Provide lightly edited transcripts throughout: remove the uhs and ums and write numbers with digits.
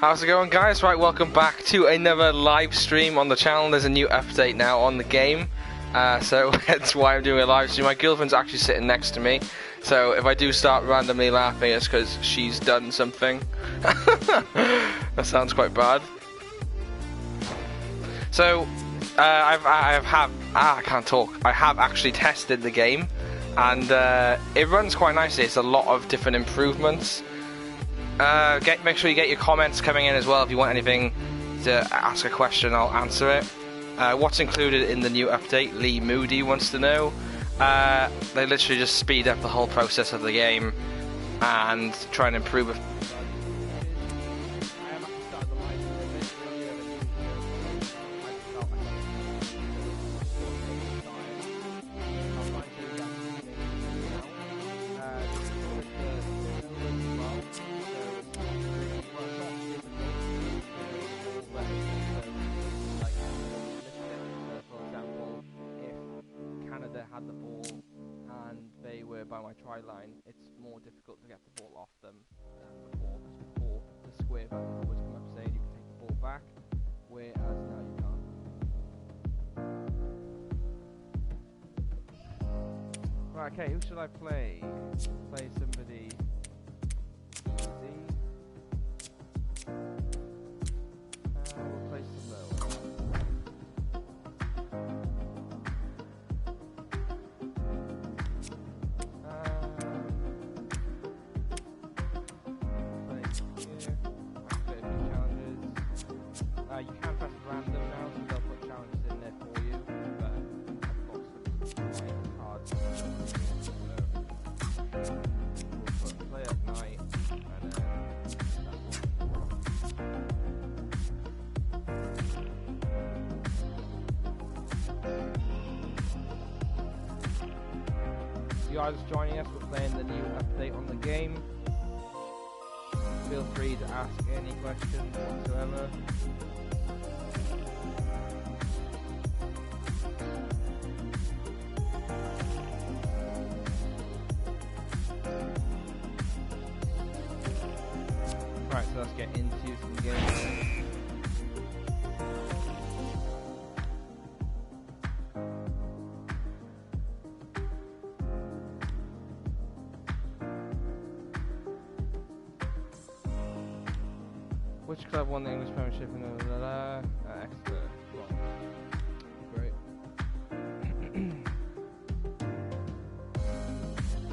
How's it going, guys? Right, welcome back to another live stream on the channel. There's a new update now on the game, so that's why I'm doing a live stream. My girlfriend's actually sitting next to me, so if I do start randomly laughing, it's because she's done something. That sounds quite bad. So I can't talk. I have actually tested the game, and it runs quite nicely. It's a lot of different improvements. Make sure you get your comments coming in as well. If you want anything to ask a question, I'll answer it. What's included in the new update? Lee Moody wants to know. They literally just speed up the whole process of the game and try and improve it. Had the ball and they were by my try line, it's more difficult to get the ball off them than before, because before the square button would come up saying you can take the ball back, whereas now you can't. Right, okay, who should I play? Play somebody easy. We'll play slow. You can press random now, so they'll put challenges in there for you, but I've got some cards. So we'll put play at night, and if you are just joining us, we're playing the new update on the game. Feel free to ask any questions whatsoever. Right, so let's get into some games. Which club won the English Premiership in Exeter? Great.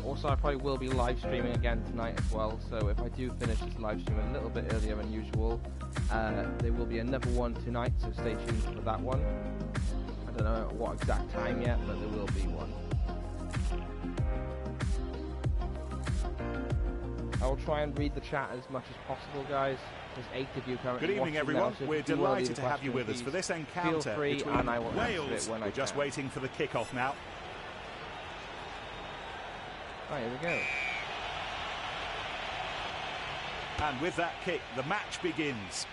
Also, I probably will be live streaming again tonight as well, so if I do finish this live stream a little bit earlier than usual, there will be another one tonight, so stay tuned for that one. I don't know what exact time yet, but there will be one. I will try and read the chat as much as possible, guys. There's 8 of you currently. Good evening, everyone. We're delighted to have you with us for this encounter between Wales. We're just waiting for the kick-off now. Right, here we go. And with that kick, the match begins.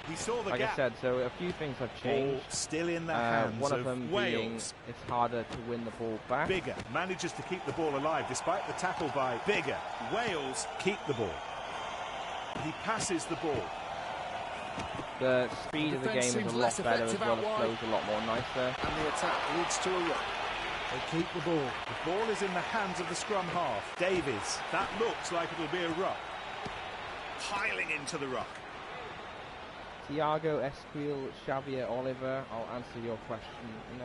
He saw the gap. Like I said, so a few things have changed. Ball still in the hands one of them Wales. Being it's harder to win the ball back. Bigger manages to keep the ball alive despite the tackle by Bigger. Wales keep the ball. He passes the ball. The speed of the game is a lot better as well. It flows a lot more nicer. And the attack leads to a ruck. They keep the ball. The ball is in the hands of the scrum half. Davies. That looks like it'll be a ruck. Piling into the ruck. Tiago, Esquil, Xavier, Oliver. I'll answer your question now.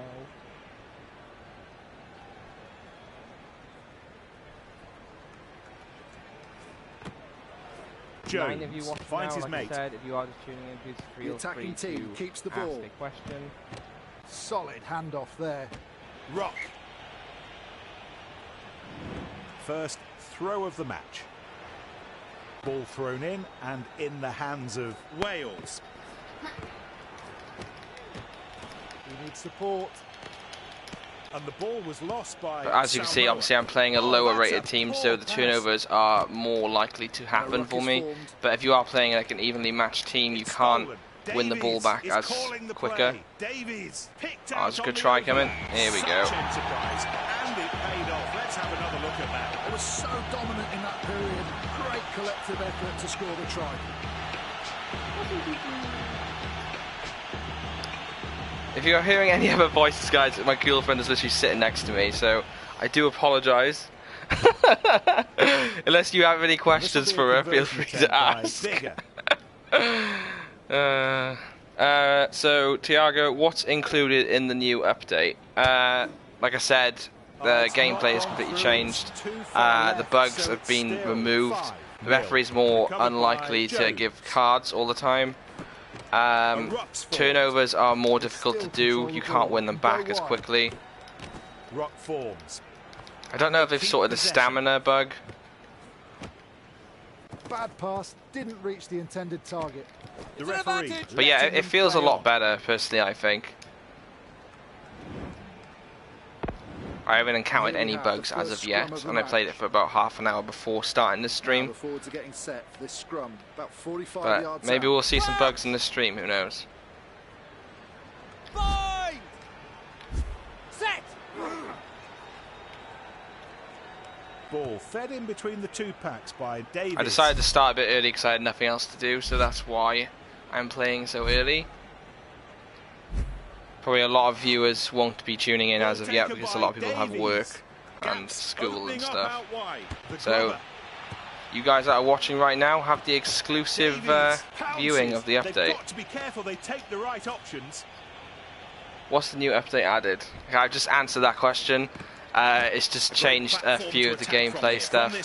Jones 9 of you watching finds now, his like mate. I said, if you are just tuning in, please feel free to keeps the ball. ask a question. Solid handoff there. Ruck. First throw of the match. Ball thrown in and in the hands of Wales. He needs support. And the ball was lost by... But as you can see, obviously I'm playing a lower rated team, so the turnovers are more likely to happen for me. But if you are playing like an evenly matched team, you can't win the ball back as quicker. Oh, that's a good try coming. Here we go. And it paid off. Let's have another look at that. It was so dominant in that period. Great collective Massive effort to score the try. If you're hearing any other voices, guys, my girlfriend is literally sitting next to me, so I do apologise. Unless you have any questions for her, feel free to ask. So, Tiago, what's included in the new update? Like I said, the gameplay has completely changed. The bugs have been removed. The referee's more unlikely to give cards all the time. Turnovers are more difficult to do. You can't win them back as quickly. Ruck forms. I don't know if they've sorted the stamina bug. Bad pass, didn't reach the intended target. The referee. But yeah, it feels a lot better, personally, I think. I haven't encountered any bugs as of yet, and I played it for about half an hour before starting this stream. But maybe we'll see some bugs in this stream, who knows. Set. Ball fed in between the two packs by Davis. I decided to start a bit early because I had nothing else to do, so that's why I'm playing so early. Probably a lot of viewers won't be tuning in as of yet because a lot of people have work and school and stuff. So you guys that are watching right now have the exclusive viewing of the update. What's the new update added? Okay, I've just answered that question. It's just changed a few of the gameplay stuff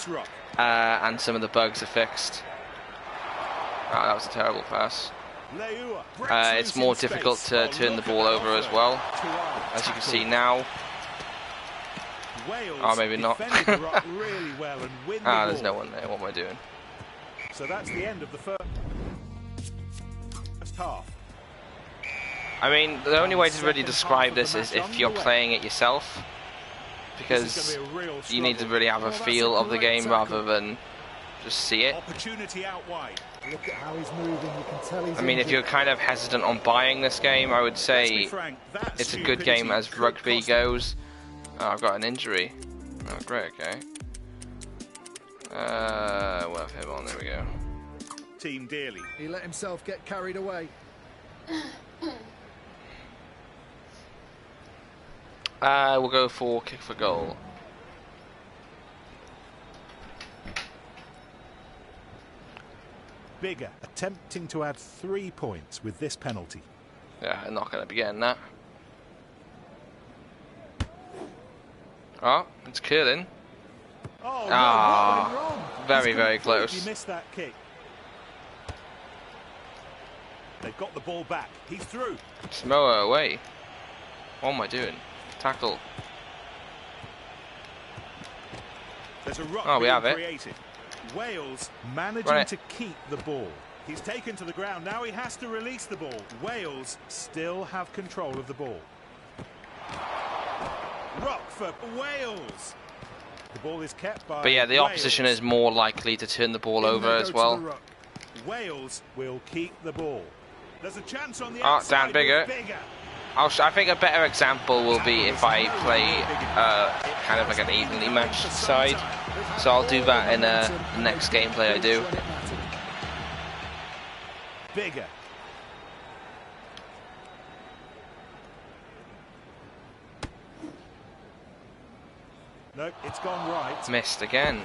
and some of the bugs are fixed. Oh, that was a terrible pass. It's more difficult to turn the ball over as well, as you can see now. Oh, maybe not. There's no one there. What am I doing? So that's the end of the first half. I mean, the only way to really describe this is if you're playing it yourself, because you need to really have a feel of the game rather than just see it. Look at how he's moving. You can tell he's I mean, if you're kind of hesitant on buying this game, I would say it's a good game as rugby goes. Oh, I've got an injury. Oh, great, okay. We'll have him on, there we go. Team dearly. He let himself get carried away. We'll go for kick for goal. Bigger, attempting to add 3 points with this penalty. Yeah, I'm not going to be getting that. Oh, it's curling. Very, very close. He missed that kick. They've got the ball back. He's through. Samoa away. What am I doing? Tackle. There's a ruck we have it. created. Wales managing to keep the ball. He's taken to the ground. Now he has to release the ball. Wales still have control of the ball. Ruck for Wales. The ball is kept by. But yeah, the opposition is more likely to turn the ball over as well. Wales will keep the ball. There's a chance on the outside. Dan Bigger. I think a better example will be if I play kind of like an evenly matched side. So I'll do that in the next gameplay I do. Bigger. No, it's gone right. Missed again.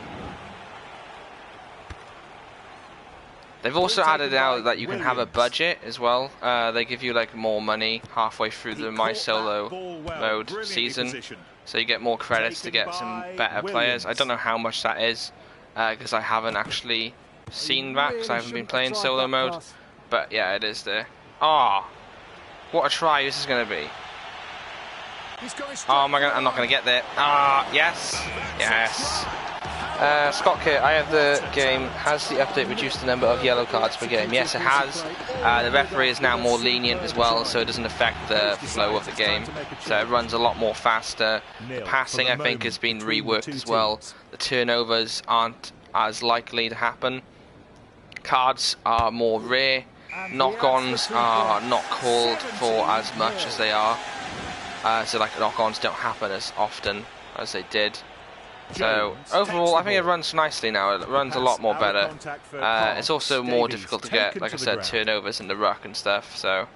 They've also added out that you can have a budget as well. They give you like more money halfway through the My Solo mode season. So you get more credits to get some better players. I don't know how much that is because I haven't actually seen that because I haven't been playing solo mode. But yeah, it is there. Ah, what a try this is going to be. Oh my god, I'm not going to get there. Ah, yes. Yes. Scott Kurt, I have the game. Has the update reduced the number of yellow cards per game? Yes, it has. The referee is now more lenient as well, so it doesn't affect the flow of the game. So it runs a lot more faster. The passing, I think, has been reworked as well. The turnovers aren't as likely to happen. Cards are more rare. Knock-ons are not called for as much as they are. So like knock-ons don't happen as often as they did. So overall, I think it runs nicely now. It runs a lot more better. It's also more difficult to get, like I said, turnovers in the ruck and stuff. So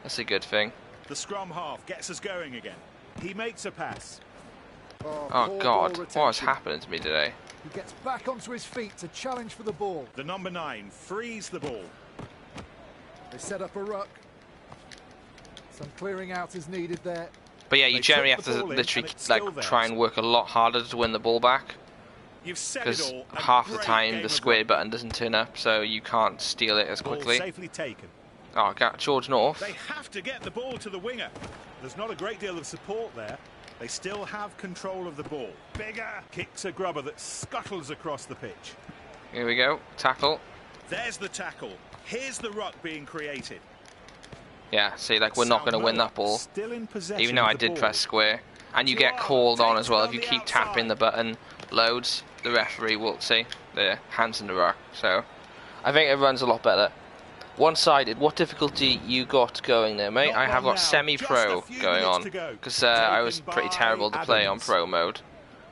that's a good thing. The scrum half gets us going again. He makes a pass. Oh God, what has happened to me today? He gets back onto his feet to challenge for the ball. The number 9 frees the ball. They set up a ruck. Some clearing out is needed there. But yeah, you generally have to literally like try and work a lot harder to win the ball back. Because half the time the square button doesn't turn up, so you can't steal it as quickly. Safely taken. Oh, George North. They have to get the ball to the winger. There's not a great deal of support there. They still have control of the ball. Bigger kicks a grubber that scuttles across the pitch. Here we go, tackle. There's the tackle. Here's the ruck being created. Yeah, see, like we're not going to win that ball, even though I did press square. And you get called on as well. If you keep tapping the button loads, the referee will see the hands in the ruck. So I think it runs a lot better. One-sided, what difficulty you got going there, mate? I have got semi-pro going on, because I was pretty terrible to play on pro mode.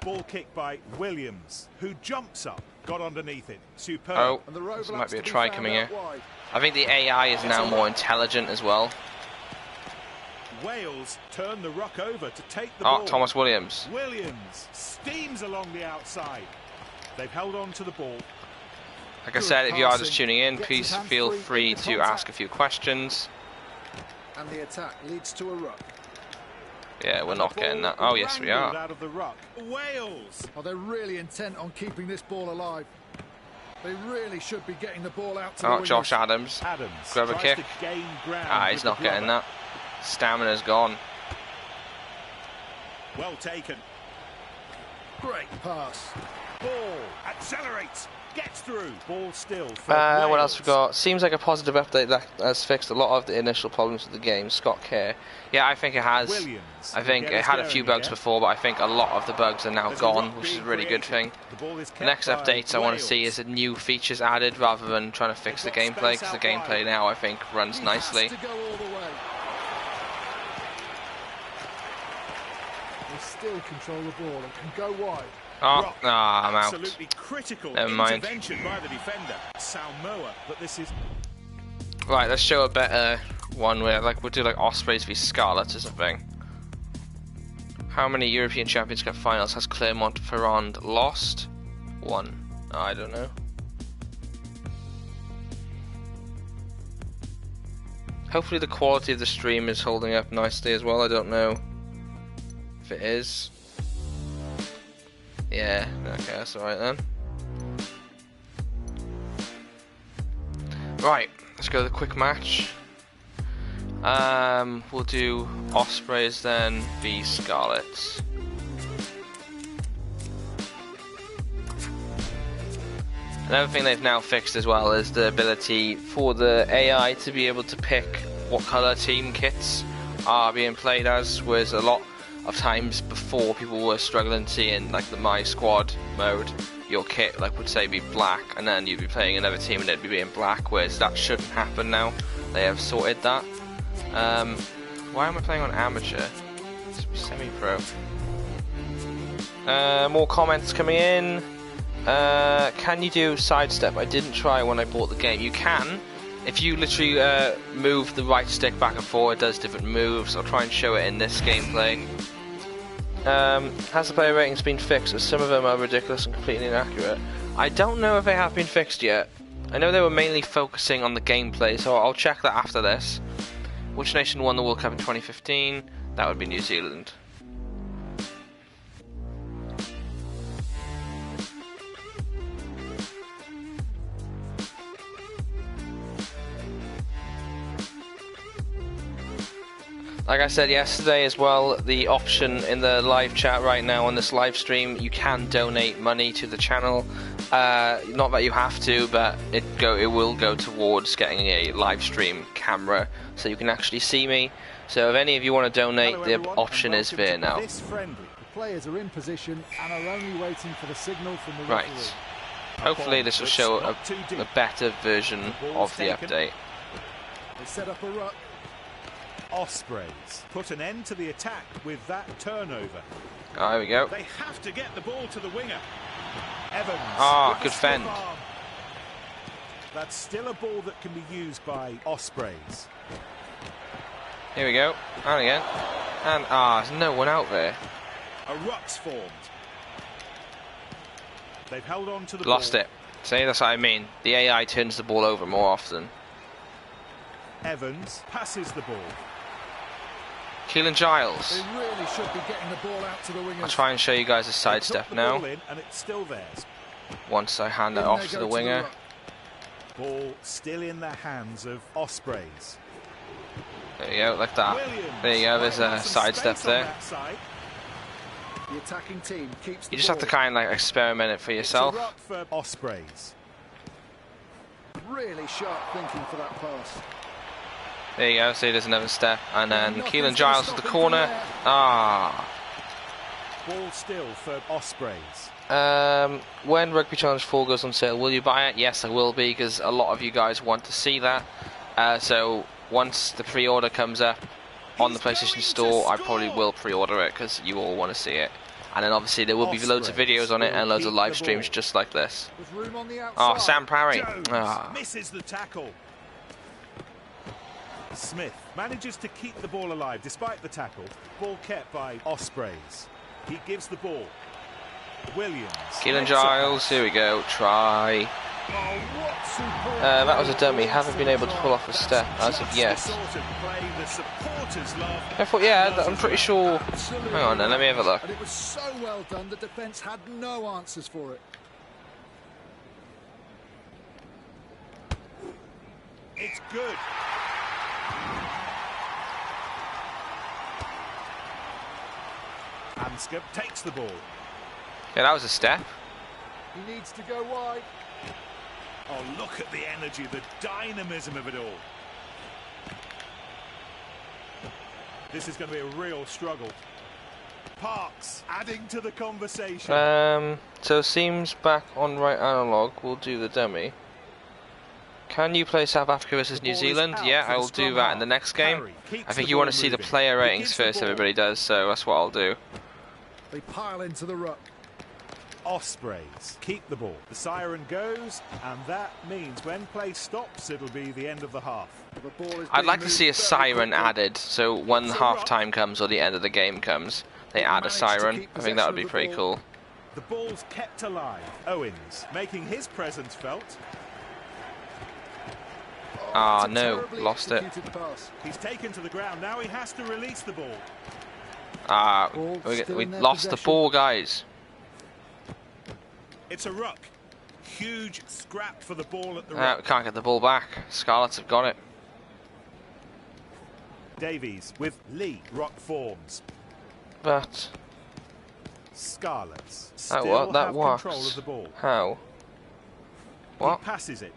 Ball kick by Williams, who jumps up, got underneath it. Superb. Oh, this might be a try coming here. I think the AI is now more intelligent as well. Wales turn the ruck over to take the ball. Oh, Thomas Williams. Williams steams along the outside. They've held on to the ball. Like I said, if you are just tuning in, please feel free to ask a few questions. And the attack leads to a ruck. Yeah, we're not getting that. Oh, yes, we are. Out of the ruck. Wales. Oh, they're really intent on keeping this ball alive. They really should be getting the ball out to the wingers. Josh Adams. Grab a kick. He's not getting that. Stamina's gone. Well taken. Great pass. Ball accelerates. Gets through. Ball still. What else we got? Seems like a positive update that has fixed a lot of the initial problems with the game. Scott Kerr. Yeah, I think it has. I think it had a few bugs before, but I think a lot of the bugs are now gone, which is a really good thing. The next updates I want to see is new features added rather than trying to fix the gameplay, because the gameplay now I think runs nicely. They still control the ball and can go wide. Oh, I'm out. Absolutely critical Never mind. intervention by the defender. Samoa, but this is right. Let's show a better one where we'll do like Ospreys v Scarlets or something. How many European Champions Cup finals has Clermont-Ferrand lost? 1. Oh, I don't know. Hopefully the quality of the stream is holding up nicely as well. I don't know if it is. Yeah, okay, that's alright then. Right, let's go to the quick match. We'll do Ospreys then v Scarlets. Another thing they've now fixed as well is the ability for the AI to be able to pick what colour team kits are being played as, whereas a lot of times before people were struggling to see in like the My Squad mode, your kit would say be black, and then you'd be playing another team and it'd be being black, whereas that shouldn't happen now. They have sorted that. Why am I playing on amateur? It's semi-pro. More comments coming in. Can you do sidestep? I didn't try when I bought the game. You can. If you literally move the right stick back and forward, it does different moves. I'll try and show it in this gameplay. Has the player ratings been fixed? As some of them are ridiculous and completely inaccurate. I don't know if they have been fixed yet. I know they were mainly focusing on the gameplay, so I'll check that after this. Which nation won the World Cup in 2015? That would be New Zealand. Like I said yesterday as well, the option in the live chat right now on this live stream, you can donate money to the channel. Not that you have to, but it will go towards getting a live stream camera so you can actually see me. So if any of you want to donate, the option is there now. The players are in position and are only waiting for the signal from the referee. Right. Hopefully this will show a better version of the update. They set up a ruck. Ospreys put an end to the attack with that turnover. Oh, here we go. They have to get the ball to the winger. Evans. Ah, good fend. That's still a ball that can be used by Ospreys. Here we go. And again. And there's no one out there. A ruck's formed. They've held on to the Lost ball. it. See, that's what I mean. The AI turns the ball over more often. Evans passes the ball. Keelan Giles. They really should be getting the ball out to the wingers. I'll try and show you guys a They sidestep took the now. ball in and it's still theirs. Once I hand it In off they to go the winger. ruck. Ball still in the hands of Ospreys. There you go, like that. Williams. There you go, there's a Might have some sidestep space on there. that side. The attacking team keeps the You just have to ball. kind of like experiment it for It's a yourself. ruck for Ospreys. Really sharp thinking for that pass. There you go, see there's another step. And then Nothing's Keelan gonna Giles stop to the him from corner. there. Ball still for Ospreys. When Rugby Challenge 4 goes on sale, will you buy it? Yes, I will be, because a lot of you guys want to see that. So once the pre-order comes up on the PlayStation Store, I probably will pre-order it, because you all want to see it. And then obviously there will be loads of videos on it and loads of live streams just like this. There's room on the outside. Oh, Sam Parry. Jones misses the tackle. Smith manages to keep the ball alive despite the tackle. Ball kept by Ospreys. He gives the ball. Williams. Keelan Giles, here we go, try. Oh, what superb That was a play. dummy, haven't been able to pull off a step as of Just yet. the sort of play the supporters love. I thought, yeah, I'm pretty sure. Absolutely Hang on then, let me have a look. And it was so well done, the defence had no answers for it. It's good. Anscombe takes the ball. Yeah, that was a step. He needs to go wide. Oh, look at the energy, the dynamism of it all. This is going to be a real struggle. Parks adding to the conversation. So seems back on right analog. We'll do the dummy. Can you play South Africa versus New ball is Zealand? out Yeah, for I the will do scrum that half. in the next game. Parry keeps I think the you want ball to see the moving. player He ratings gives the first, ball. everybody does, so that's what I'll do. They pile into the ruck. Ospreys keep the ball. The siren goes, and that means when play stops, it'll be the end of the half. The ball is I'd being like to moved see a very siren quickly. added, so when It's a half ruck. time comes or the end of the game comes, they add a managed to siren. keep I think that would be possession pretty of the cool. The ball's kept alive. Owens making his presence felt. Ah, It's a no, terribly lost it. executed pass. He's taken to the ground. Now he has to release the ball. Ball We still in their lost the possession. ball, guys. It's a ruck. Huge scrap for the ball at the We ruck. can't get the ball back. Scarlets have got it. Davies with Lee. Ruck forms. But Scarlets that still what? That have control works. of the ball. How? What? He passes it.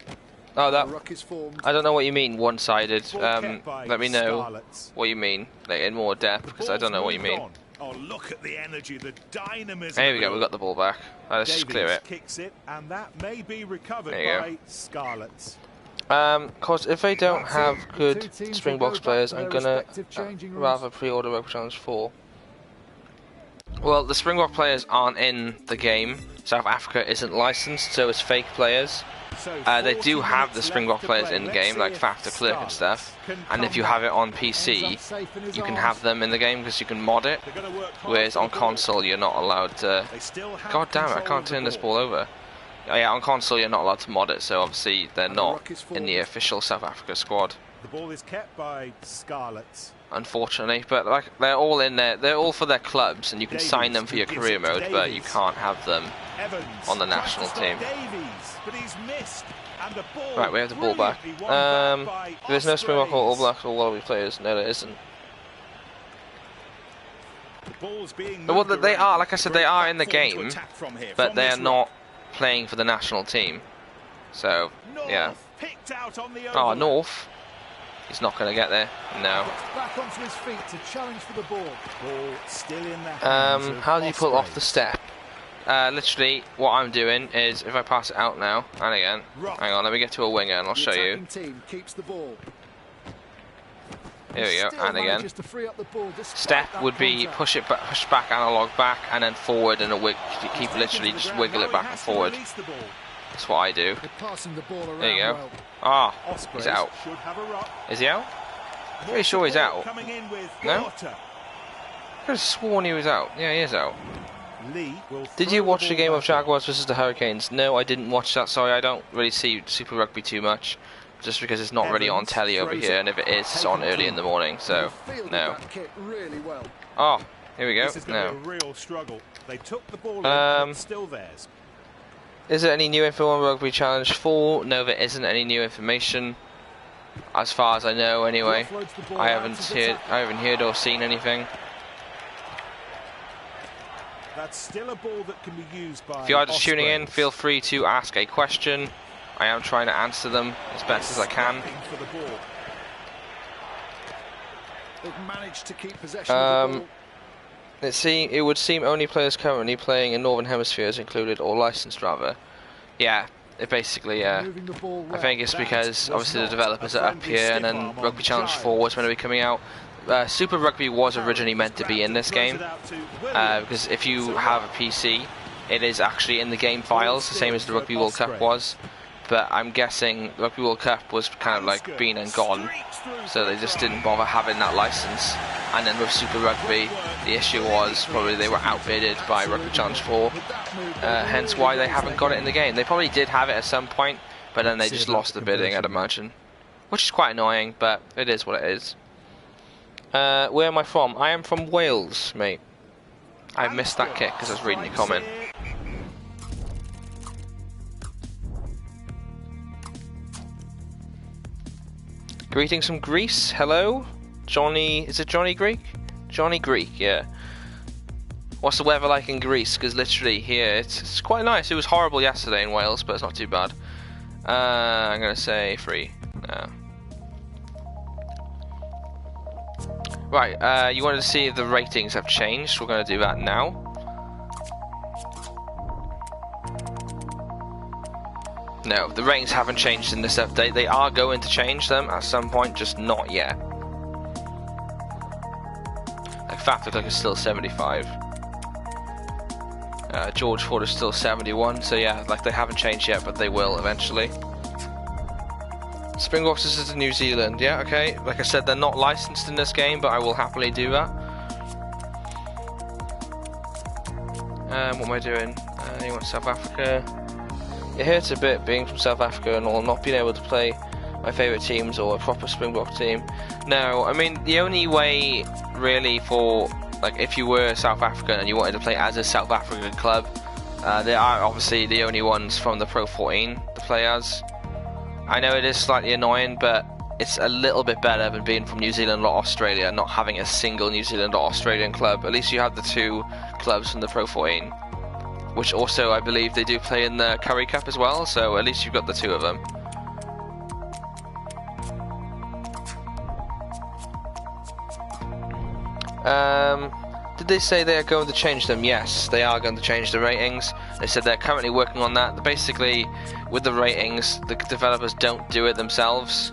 Oh, The that. ruck is formed. I don't know what you mean, one-sided. Ball kept by Let me know Scarlets. what you mean, like in more depth, The because I don't know what you ball's mean. moved on. Oh, look at the energy, the dynamism. There we of go. it We all. got the ball back. Let's just clear Davies it. kicks it, and that may be recovered There you by Scarlets. Cause if they don't That's have it. The good two teams will Springboks go back players, to I'm their gonna respective changing rooms. rather pre-order Rugby Challenge 4. Well, the Springbok players aren't in the game. South Africa isn't licensed, so it's fake players. So They 40 do have the minutes Springbok left to players play. in Let's game, see like if Faf de Klerk and stuff. Scarlets can And if come you back. have it on Ends PC, up safe in his you can arms. have them in the game because you can mod it. They're gonna work hard Whereas for on the ball. console, you're not allowed to. They still have God damn it! I control can't of the turn this ball over. Oh, yeah, on console you're not allowed to mod it, so obviously they're And the not ruck is in the formed. official South Africa squad. The ball is kept by Scarlets. Unfortunately, but like they're all in there. They're all for their clubs, and you can Davies, sign them for who your gives career it to mode, but you Davies. can't have them. Evans On the tries national to stop team. Davies, but he's missed. And the ball Right, we have the ball back. brilliantly won back by There's no Springbok or All Ospreys. Blacks or Wallaby players. No, there isn't. The ball's being Well, moved they around. are, like I said, they are in the Great platform game, to attack from here, but from they are this not playing for the national team. So, North yeah. picked out on the Oh, overlap. North. He's not going to get there. No. Gets back onto his feet to challenge for the ball. Ball still in the hands of How do you pull off the Ospreys. step? Literally, what I'm doing is if I pass it out now, and again, Ruck. hang on, let me get to a winger and I'll The show you. attacking team keeps the ball. Here we go, Still and again. manages to free up the ball despite Step that would be contact. push back, analog back, and then forward, and keep literally just wiggle it back and forward. That's what I do. They're passing the ball around There you go. well. Ah, Ospreys he's out. should have a ruck. Is he out? I'm pretty sure he's out. Coming in with No? Gorta. I could have sworn he was out. Yeah, he is out. Lee will Did throw you watch the ball game of back. Jaguars versus the Hurricanes? No, I didn't watch that. Sorry, I don't really see Super Rugby too much, just because it's not really on telly over here, and if it is, it's on early in the morning. So, They fielded no. that kick really well. Oh, here we go. This is going to No. be a real struggle. They took the ball in, but it's still theirs. Is there any new info on Rugby Challenge 4? No, there isn't any new information, as far as I know. Anyway, Offloads the ball I out haven't to the tackle. heard or seen anything. That's still a ball that can be used by If you are just tuning in, Ospreys. feel free to ask a question. I am trying to answer them as best as I can. Snapping for the ball. They've managed to keep possession of the ball. It would seem only players currently playing in Northern Hemisphere is included, or licensed rather. Yeah, it basically, Moving the ball I well. think it's That because was obviously the not developers a are up friendly here, and stiff then arm on Rugby Challenge Giles. 4 was meant to be coming out. Super Rugby was originally meant to be in this game, because if you have a PC, it is actually in the game files, the same as the Rugby World Cup was. But I'm guessing Rugby World Cup was kind of like been and gone, so they just didn't bother having that license. And then with Super Rugby, the issue was probably they were outbidded by Rugby Challenge 4, hence why they haven't got it in the game. They probably did have it at some point, but then they just lost the bidding, I'd imagine. Which is quite annoying, but it is what it is. Where am I from? I am from Wales, mate. I missed that kick because I was reading your comment. Greetings from Greece. Hello, Johnny. Is it Johnny Greek? Johnny Greek. Yeah. What's the weather like in Greece? Because literally here it's quite nice. It was horrible yesterday in Wales, but it's not too bad. I'm gonna say 3. Right. You wanted to see if the ratings have changed. We're gonna do that now. No, the ratings haven't changed in this update. They are going to change them at some point, just not yet. Like Fact looks like it's still 75. George Ford is still 71, so yeah, like they haven't changed yet, but they will eventually. Springboks is in New Zealand, yeah, okay. Like I said, they're not licensed in this game, but I will happily do that. What am I doing? You want South Africa? It hurts a bit being from South Africa and all, not being able to play my favourite teams or a proper Springbok team. No, I mean, the only way really for, like, if you were South African and you wanted to play as a South African club, they are obviously the only ones from the Pro 14 to play as. I know it is slightly annoying, but it's a little bit better than being from New Zealand or Australia, not having a single New Zealand or Australian club. At least you have the 2 clubs from the Pro 14. Which also, I believe, they do play in the Currie Cup as well, so at least you've got the 2 of them. Did they say they are going to change them? Yes, they are going to change the ratings. They said they're currently working on that. Basically, with the ratings, the developers don't do it themselves.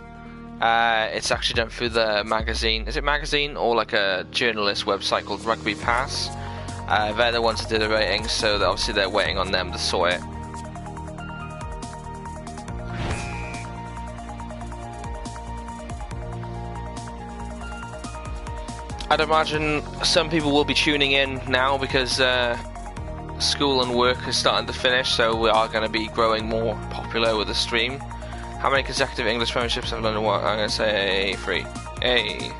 It's actually done through the magazine. Is it magazine or like a journalist website called Rugby Pass? They're the ones that do the ratings, so obviously they're waiting on them to sort it. I'd imagine some people will be tuning in now because school and work is starting to finish, so we are going to be growing more popular with the stream. How many consecutive English premierships have London won? I'm going to say 3. Hey.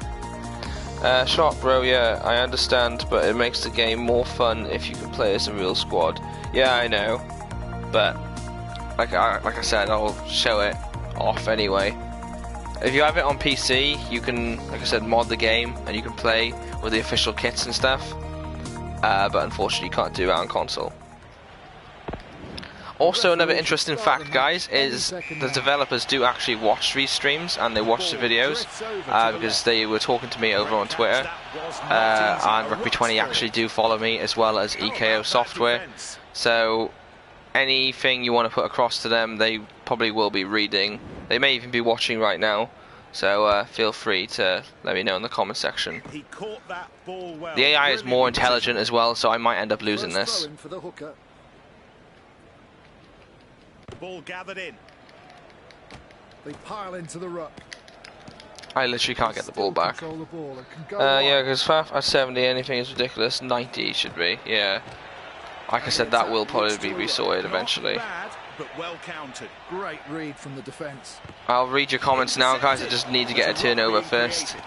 Sharp bro, yeah, I understand, but it makes the game more fun if you can play as a real squad. Yeah, I know, but like I said, I'll show it off anyway. If you have it on PC, you can, like I said, mod the game and you can play with the official kits and stuff, but unfortunately you can't do that on console. Also, another interesting fact, guys, is the developers do actually watch these streams and they watch the videos, because they were talking to me over on Twitter, and Rugby 20 actually do follow me, as well as EKO Software, so anything you want to put across to them, they probably will be reading. They may even be watching right now, So feel free to let me know in the comment section. He caught that ball well. The AI is more intelligent as well, so I might end up losing this. For the hooker. Ball gathered in. They pile into the ruck. I literally can't get the ball back. Control the ball and can go wide. Yeah, because FAF at 70, anything is ridiculous. 90 should be, yeah. Like I said, that will probably be sorted eventually. Bad, but well counted. Great read from the defence. I'll read your comments now, guys. I just need to get a turnover first. They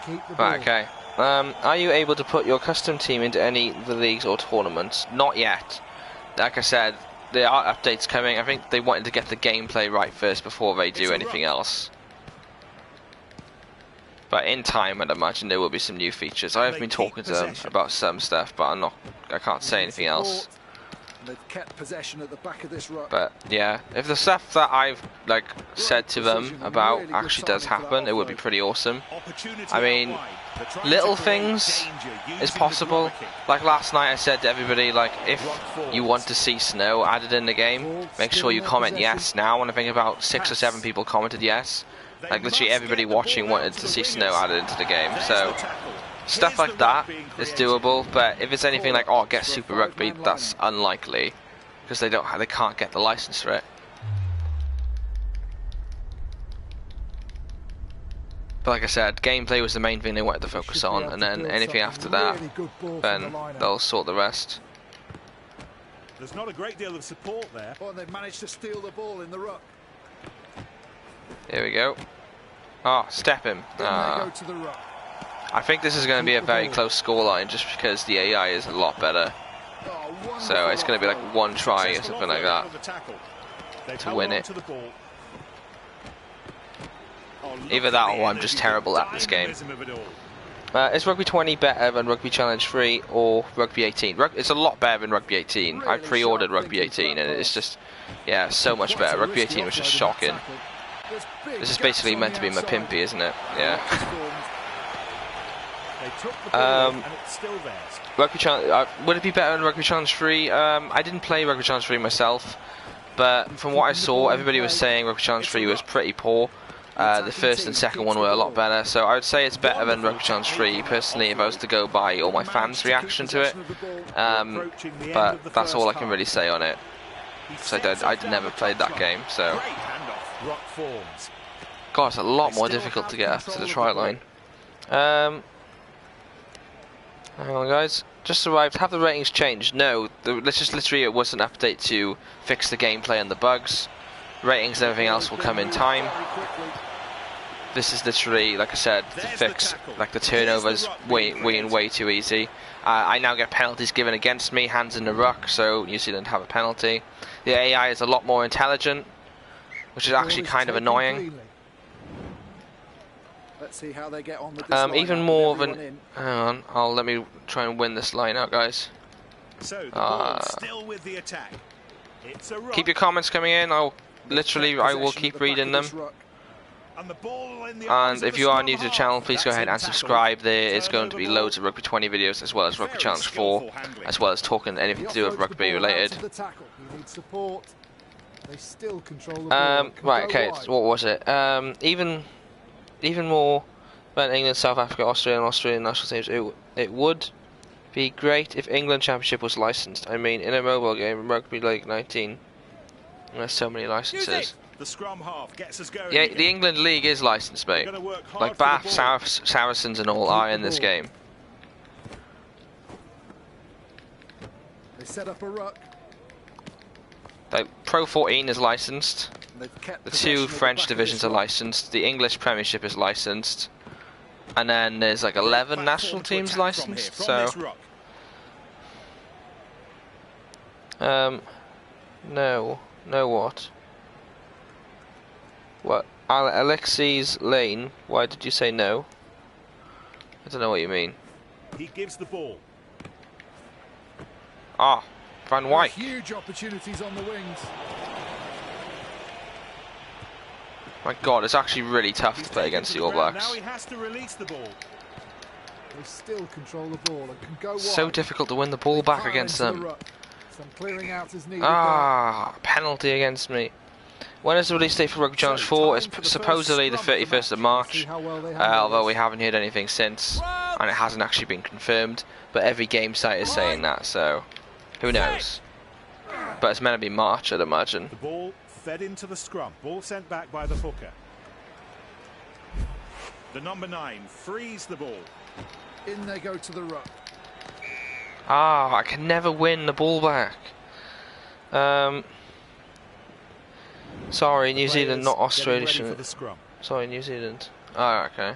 keep the ball. Right, okay. Are you able to put your custom team into any of the leagues or tournaments? Not yet. Like I said, there are updates coming. I think they wanted to get the gameplay right first before they do anything else. But in time, I'd imagine there will be some new features. I have been talking to them about some stuff, but I can't say anything else. They've kept possession at the back of this ruck. But yeah, if the stuff that I've said to them about actually does happen, it would be pretty awesome. I mean, little things is possible. Like last night I said to everybody, like, if you want to see snow added in the game, make sure you comment yes now, and I think about 6 or 7 people commented yes. Like literally everybody watching wanted to see snow added into the game, so stuff like that is doable. But if it's anything like, oh, get Super Rugby, that's unlikely because they can't get the license for it. But like I said, gameplay was the main thing they wanted to focus on, and then anything after that, then they'll sort the rest. There's not a great deal of support there. Oh, they've managed to steal the ball in the ruck. Here we go. Oh, step him. Go to the ruck. I think this is going to be a very close scoreline just because the AI is a lot better. So it's going to be like one try or something like that to win it. Either that or I'm just terrible at this game. Is Rugby 20 better than Rugby Challenge 3 or Rugby 18? It's a lot better than Rugby 18. I pre-ordered Rugby 18 and it's just, yeah, so much better. Rugby 18 was just shocking. This is basically meant to be my pimpy, isn't it? Yeah. Rugby Challenge, would it be better than Rugby Challenge 3? I didn't play Rugby Challenge 3 myself, but from what I saw, everybody was saying Rugby Challenge 3 was pretty poor. The first and second one were a lot better, so I would say it's better than Rugby Challenge 3, personally, if I was to go by all my fans' reaction to it. But that's all I can really say on it. So I'd never played that game, so... God, it's a lot more difficult to get up to the try line. Hang on, guys. Just arrived. Have the ratings changed? No. Literally, it was an update to fix the gameplay and the bugs. Ratings and everything else will come in time. This is literally, like I said, to fix like the turnovers way too easy. I now get penalties given against me, hands in the ruck, so New Zealand have a penalty. The AI is a lot more intelligent, which is actually kind of annoying. Let's see how they get on with this even more than... Hang on, let me try and win this line out, guys. So the ball still with the attack. It's a keep your comments coming in. I will keep reading them. And if you are new to the channel, please go ahead and subscribe. There is going to be loads of Rugby 20 videos, as well as Rugby Challenge 4, as well as talking anything to do with rugby related. Right, okay, what was it? Even more than England, South Africa, Australia and Australian national teams, it would be great if England Championship was licensed. I mean, in a mobile game, Rugby League 19, there's so many licenses. The scrum half gets us going. Yeah, the England League is licensed, mate. Like Bath, Saracens and all are in this game. They set up a ruck. Like, Pro 14 is licensed. The 2 French divisions are licensed. The English Premiership is licensed. And then there's like 11 national teams licensed. So, no what? What? Alexis Lane? Why did you say no? I don't know what you mean. He gives the ball. Ah, Van Wyk. Huge opportunities on the wings. My God, it's actually really tough to play against the All Blacks. Now he has to release the ball. They still control the ball and can go wide. So difficult to win the ball back against them. Some clearing out is needed. Ah, penalty against me. When is the release date for Rugby Challenge 4? It's supposedly the 31st of March, although we haven't heard anything since, and it hasn't actually been confirmed, but every game site is saying that, so who knows. But it's meant to be March, I'd imagine. The ball fed into the scrum. Ball sent back by the hooker. The number 9 frees the ball. In they go to the ruck. Ah, I can never win the ball back. Sorry, New Zealand, not Australia. Sorry, New Zealand. Oh, okay.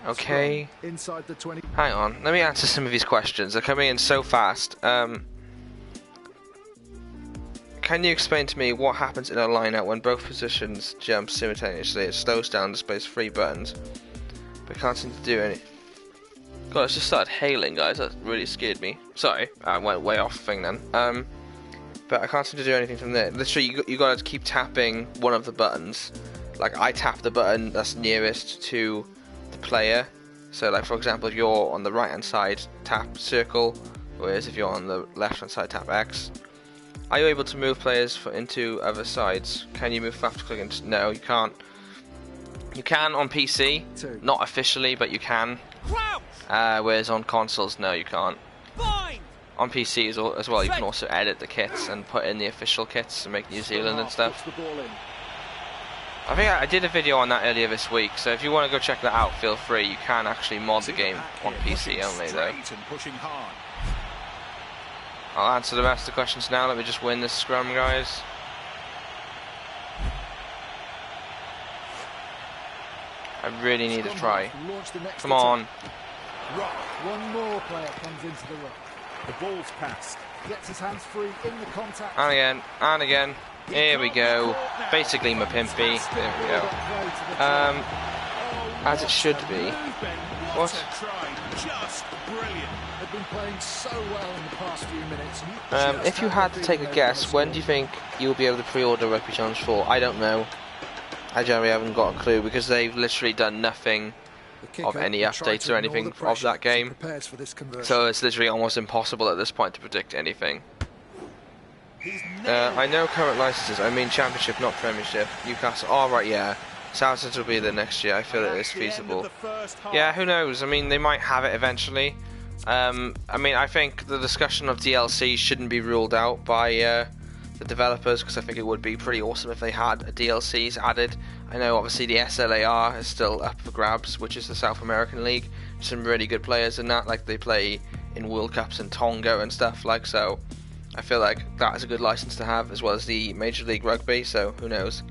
Okay. Inside the 20. Hang on, let me answer some of these questions. They're coming in so fast. Can you explain to me what happens in a line-out when both positions jump simultaneously? It slows down, displays 3 buttons, but can't seem to do any. God, it's just started hailing, guys. That really scared me. Sorry, I went way off thing then. But I can't seem to do anything from there. Literally, you got to keep tapping one of the buttons. Like, I tap the button that's nearest to the player. So, like, for example, if you're on the right-hand side, tap circle, whereas if you're on the left-hand side, tap X. Are you able to move players into other sides? Can you move after clicking? No, you can't. You can on PC, not officially, but you can. Whereas on consoles, no, you can't. On PC as well, you can also edit the kits and put in the official kits and make New Zealand and stuff. I think I did a video on that earlier this week, so if you want to go check that out, feel free. You can actually mod the game on PC only, though. I'll answer the rest of the questions now. Let me just win this scrum, guys. I really need to try. Come on. One more player comes into the ruck. The ball's passed. Gets his hands free in the contact. And again, and again. Here we go. Basically my pimpy. There we go. As it should be. What? Just brilliant. They've been playing so well in the past few minutes. If you had to take a guess, when do you think you'll be able to pre-order Rugby Challenge 4? I don't know. I generally haven't got a clue because they've literally done nothing of any updates or anything of that game. So it's literally almost impossible at this point to predict anything. I know current licenses, I mean Championship, not Premiership. Newcastle, oh right, yeah. Southampton will be there next year, I feel it is feasible. Yeah, who knows, I mean they might have it eventually. I mean I think the discussion of DLC shouldn't be ruled out by the developers, because I think it would be pretty awesome if they had DLCs added. I know obviously the SLAR is still up for grabs, which is the South American League. Some really good players in that, like they play in World Cups in Tonga and stuff, like, so I feel like that is a good license to have, as well as the Major League Rugby, so who knows.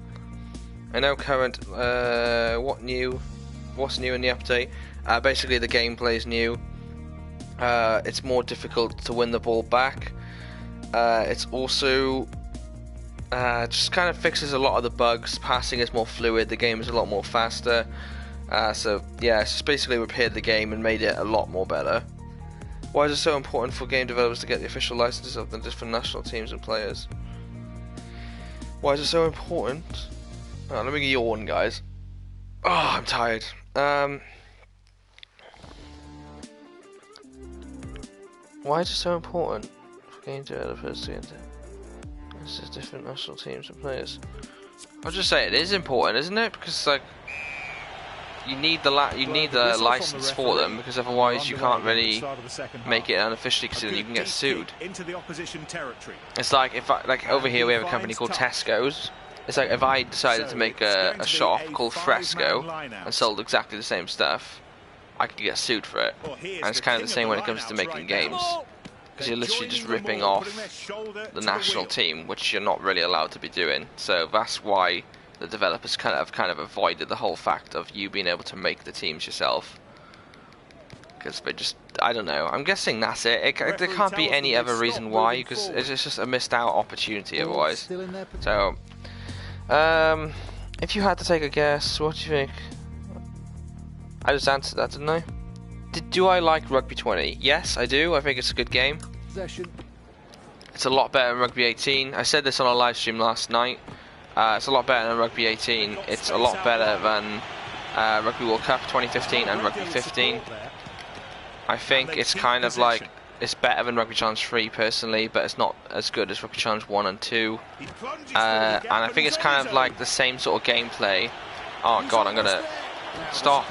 I know current, what's new in the update? Basically the gameplay is new. It's more difficult to win the ball back. It's also just kind of fixes a lot of the bugs. Passing is more fluid, the game is a lot more faster. So yeah, it's just basically repaired the game and made it a lot more better. Why is it so important for game developers to get the official licenses of the different national teams and players? Why is it so important? Oh, let me yawn, guys. Oh, I'm tired. Why is it so important for game developers to get the different national teams and players? I'll just say it is important, isn't it? Because like you need the license for them, because otherwise you can't really make it unofficially, because then you can get sued. It's like if over here we have a company called Tesco's. It's like if I decided to make a shop called Fresco and sold exactly the same stuff, I could get sued for it. And it's kind of the same when it comes to making games, because you're literally just ripping off the national team, which you're not really allowed to be doing. So that's why the developers kind of avoided the whole fact of you being able to make the teams yourself, because they just, I don't know, I'm guessing that's it. There can't be any other reason why, because it's just a missed out opportunity otherwise. So if you had to take a guess, what do you think? I just answered that, didn't I? Do I like Rugby 20? Yes, I do. I think it's a good game. It's a lot better than Rugby 18. I said this on a live stream last night. It's a lot better than Rugby 18. It's a lot better than Rugby World Cup 2015 and Rugby 15. I think it's kind of like it's better than Rugby Challenge 3 personally, but it's not as good as Rugby Challenge 1 and 2. And I think it's kind of like the same sort of gameplay. Oh god, I'm gonna stop.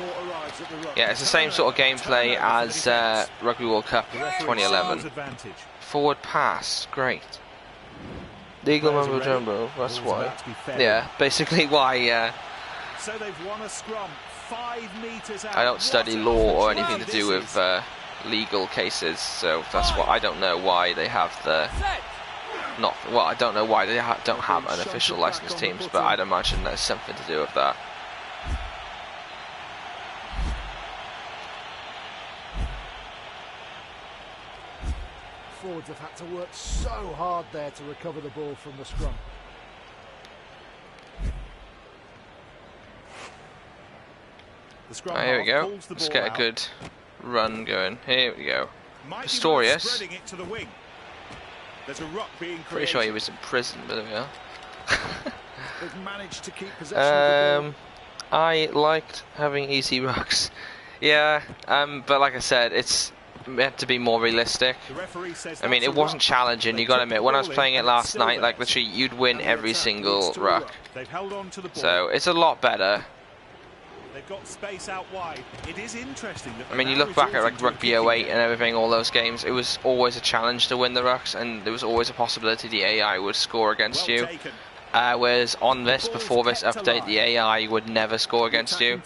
Yeah, it's the same sort of gameplay as Rugby World Cup 2011. Forward pass, great. Legal mumbo jumbo, that's why. Yeah, basically why. So they've won a scrum 5 meters out. I don't study law or anything to do with legal cases, so that's why I don't know why they have the I don't know why they don't have unofficial licensed teams, but I'd imagine there's something to do with that. Forwards have had to work so hard there to recover the ball from the scrum. Here we go. Let's get a good run going. Here we go. Pistorius. Pretty sure he was in prison, but there we are. They've managed to keep possession of the ball. I liked having easy rucks. Yeah, but like I said, it's meant to be more realistic. I mean, it wasn't challenging, you gotta admit. When I was playing it last night, like literally, you'd win every single ruck. So it's a lot better. They've got space out wide. It is interesting that, I mean, you look back at like Rugby 08 and everything, all those games, it was always a challenge to win the rucks, and there was always a possibility the AI would score against you. Whereas on this, before this update, the AI would never score against you.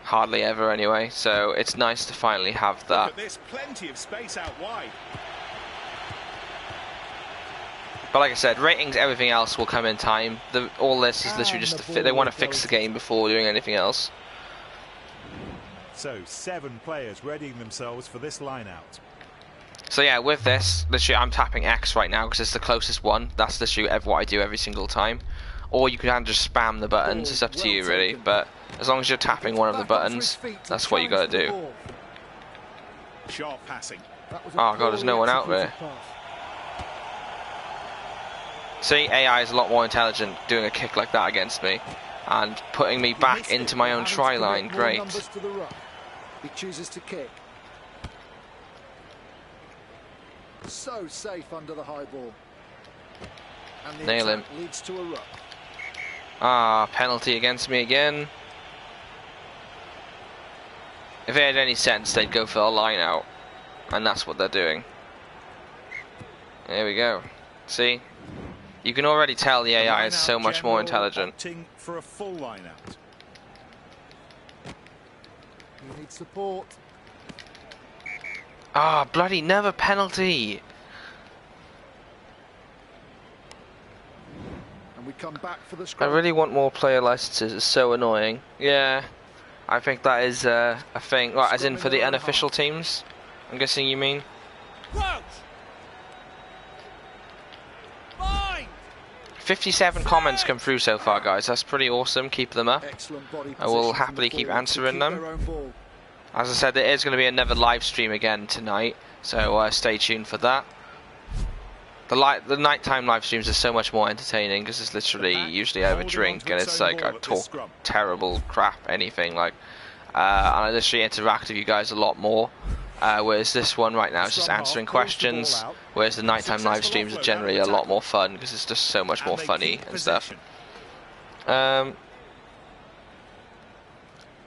Hardly ever anyway, so it's nice to finally have that. There's plenty of space out wide. But like I said, ratings, everything else will come in time. All this is literally just they want to fix the game before doing anything else. So 7 players readying themselves for this line out. So yeah, with this, literally I'm tapping X right now because it's the closest one. That's literally what I do every single time. Or you can just spam the buttons, it's up to you really. But as long as you're tapping one of the buttons, that's what you gotta do. Sharp passing. Oh god, there's no one out there. See, AI is a lot more intelligent doing a kick like that against me and putting me back into my own try line. Great. He chooses to kick. So safe under the high ball. And the nail him. Leads to a ruck. Ah, penalty against me again. If it had any sense, they'd go for a line out, and that's what they're doing. There we go. See? You can already tell the AI is so much more intelligent. For a full line out. You need support. Ah, bloody never penalty. And we come back for the I scrum. really want more player licenses. It's so annoying. Yeah, I think that is a thing. Well, as in for the unofficial teams, I'm guessing you mean. 57 comments come through so far, guys. That's pretty awesome. Keep them up. I will happily keep answering them. As I said, there is going to be another live stream again tonight, so stay tuned for that. The nighttime live streams are so much more entertaining because it's literally usually I have a drink and it's like I talk terrible crap, anything like, and I literally interact with you guys a lot more. Whereas this one right now is just answering questions, whereas the nighttime live streams are generally a lot more fun because it's just so much more funny and stuff.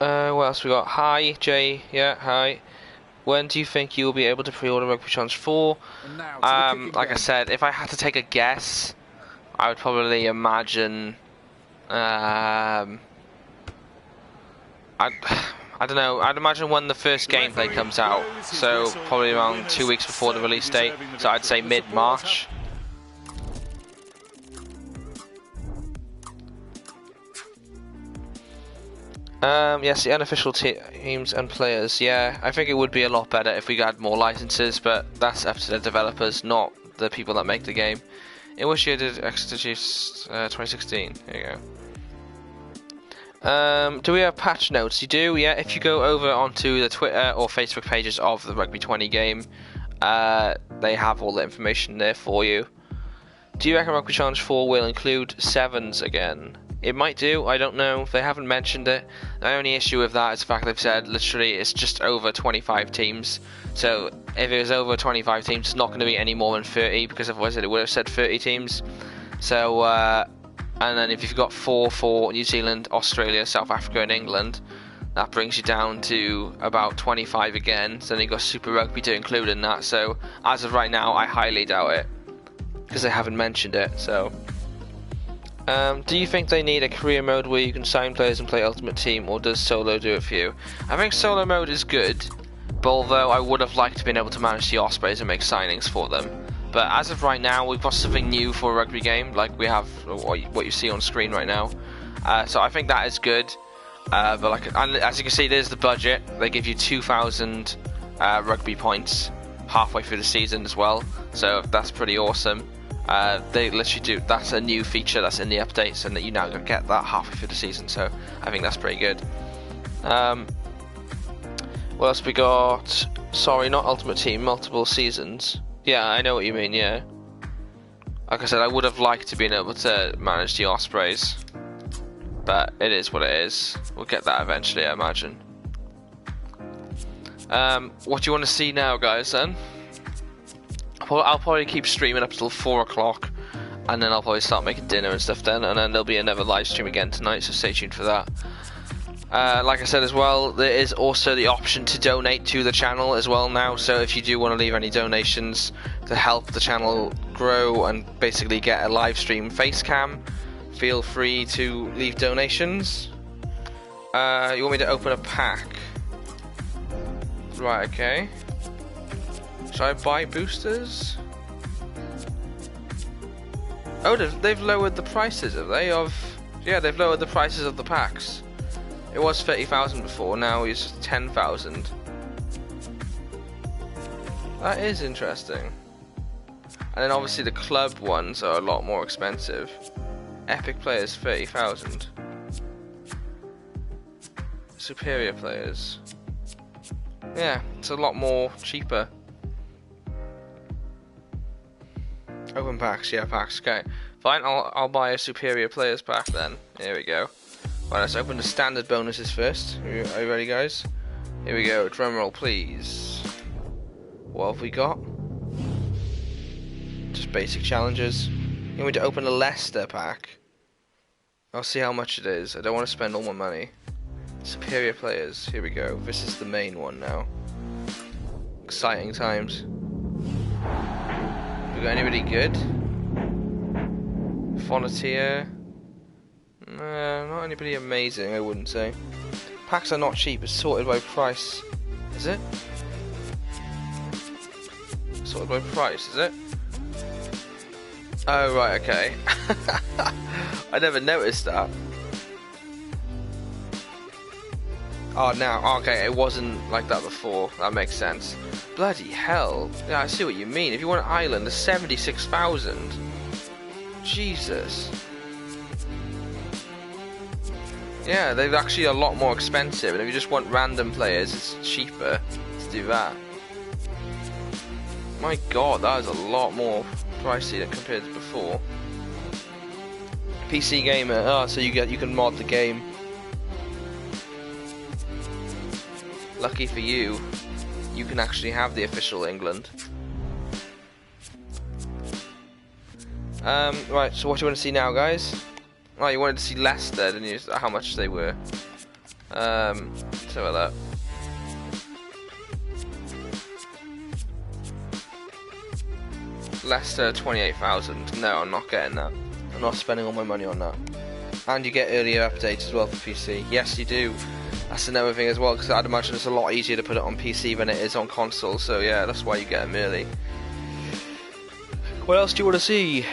What else we got? Hi, Jay. Yeah, hi. When do you think you will be able to pre-order Rugby Challenge 4? Like I said, if I had to take a guess, I would probably imagine... I don't know, I'd imagine when the first gameplay comes out, so probably around 2 weeks before the release date, so I'd say mid-March. Yes, the unofficial teams and players, yeah, I think it would be a lot better if we had more licenses, but that's up to the developers, not the people that make the game. In which year did Exeter Chiefs 2016? There you go. Do we have patch notes? You do, yeah. If you go over onto the Twitter or Facebook pages of the Rugby 20 game, they have all the information there for you. Do you reckon Rugby Challenge 4 will include 7s again? It might do, I don't know. They haven't mentioned it. The only issue with that is the fact they've said literally it's just over 25 teams. So if it was over 25 teams, it's not going to be any more than 30, because otherwise it would have said 30 teams. So, and then if you've got 4 for New Zealand, Australia, South Africa and England, that brings you down to about 25 again. So then you've got Super Rugby to include in that. So as of right now, I highly doubt it, because they haven't mentioned it. So, do you think they need a career mode where you can sign players and play Ultimate Team, or does solo do it for you? I think solo mode is good, but although I would have liked to been able to manage the Ospreys and make signings for them. But as of right now, we've got something new for a rugby game, like we have what you see on screen right now. So I think that is good. But like, as you can see, there's the budget. They give you 2,000 rugby points halfway through the season as well. So that's pretty awesome. They literally do. That's a new feature that's in the updates, and that you now get that halfway through the season. So I think that's pretty good. What else we got? Sorry, not Ultimate Team, multiple seasons. Yeah, I know what you mean, yeah. Like I said, I would have liked to been able to manage the Ospreys, but it is what it is. We'll get that eventually, I imagine. What do you want to see now, guys, then? I'll probably keep streaming up till 4 o'clock, and then I'll probably start making dinner and stuff then, and then there'll be another live stream again tonight, so stay tuned for that. Like I said as well, there is also the option to donate to the channel as well now, so if you do want to leave any donations to help the channel grow and basically get a live stream face cam, feel free to leave donations. You want me to open a pack? Right, okay. Should I buy boosters? Oh, they've lowered the prices, have they? Yeah, they've lowered the prices of the packs. It was 30,000 before, now it's 10,000. That is interesting. And then obviously the club ones are a lot more expensive. Epic players 30,000. Superior players. Yeah, it's a lot more cheaper. Open packs, yeah, packs. Okay, fine. I'll buy a superior players pack then. Here we go. Right, let's open the standard bonuses first. Are you ready, guys? Here we go. Drum roll, please. What have we got? Just basic challenges. You want me to open a Leicester pack? I'll see how much it is. I don't want to spend all my money. Superior players. Here we go. This is the main one now. Exciting times. We got anybody good? Fonetier. Not anybody amazing, I wouldn't say. Packs are not cheap. It's sorted by price. Is it? Sorted by price, is it? Oh right, okay. I never noticed that. Oh, now, okay, it wasn't like that before. That makes sense. Bloody hell. Yeah, I see what you mean. If you want Ireland, there's 76,000. Jesus. Yeah, they're actually a lot more expensive, and if you just want random players, it's cheaper to do that. My god, that is a lot more pricey than compared to before. PC gamer, so you can mod the game. Lucky for you, you can actually have the official England. Right, so what do you want to see now, guys? Oh, you wanted to see Leicester, didn't you? How much they were. Let's have that. Leicester 28,000. No, I'm not getting that. I'm not spending all my money on that. And you get earlier updates as well for PC. Yes, you do. That's another thing as well, because I'd imagine it's a lot easier to put it on PC than it is on console. So yeah, that's why you get them early. What else do you want to see?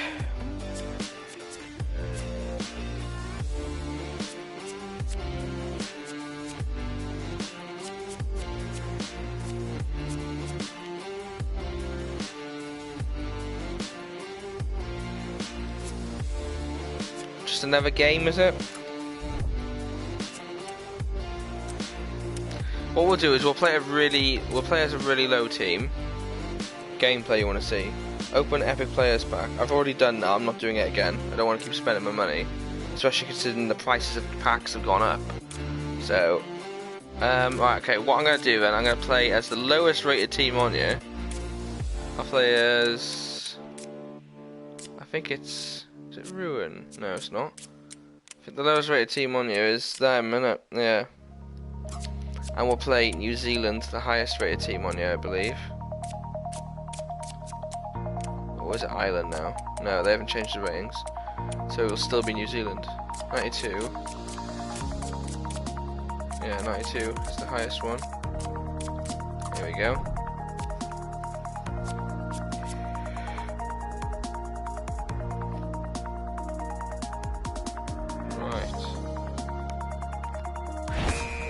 Just another game, is it? What we'll do is we'll play as a really low team. Gameplay you want to see. Open Epic Players Pack. I've already done that, I'm not doing it again. I don't want to keep spending my money. Especially considering the prices of the packs have gone up. So, right, okay, what I'm going to do then, I'm going to play as the lowest rated team on here. I'll play as... I think it's... Is it Ruin? No, it's not. I think the lowest rated team on here is them, innit? Yeah. And we'll play New Zealand, the highest rated team on here, I believe. Or is it Ireland now? No, they haven't changed the ratings. So it will still be New Zealand. 92. Yeah, 92 is the highest one. Here we go. Right.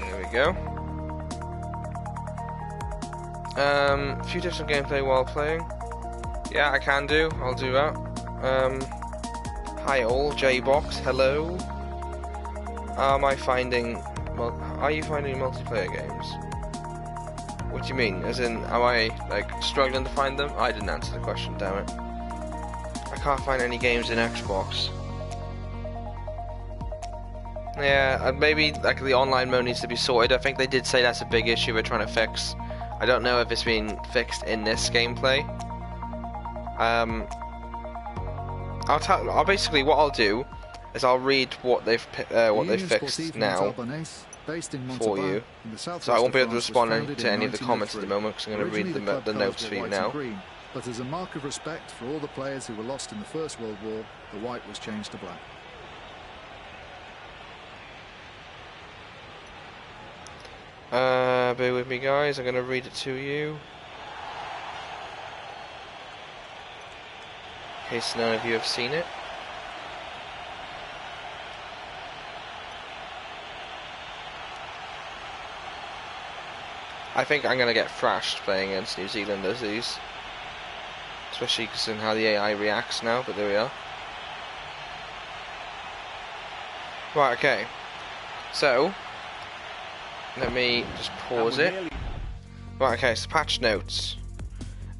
There we go. A few tips on gameplay while playing. Yeah, I can do. I'll do that. Hi all, J-Box, hello. Are you finding multiplayer games? What do you mean? As in, am I like struggling to find them? I didn't answer the question, damn it. I can't find any games in Xbox. Yeah, and maybe like the online mode needs to be sorted. I think they did say that's a big issue we're trying to fix. I don't know if it's been fixed in this gameplay. I'll basically what I'll do is I'll read what they've fixed now for you. So I won't be able to respond to any of the comments at the moment because I'm going to read the notes for you now. But as a mark of respect for all the players who were lost in the First World War, the white was changed to black. Bear with me, guys. I'm going to read it to you. In case none of you have seen it. I think I'm going to get thrashed playing against New Zealand as these. Especially because of how the AI reacts now, but there we are. Right, okay. So, let me just pause it. Right, okay, so patch notes.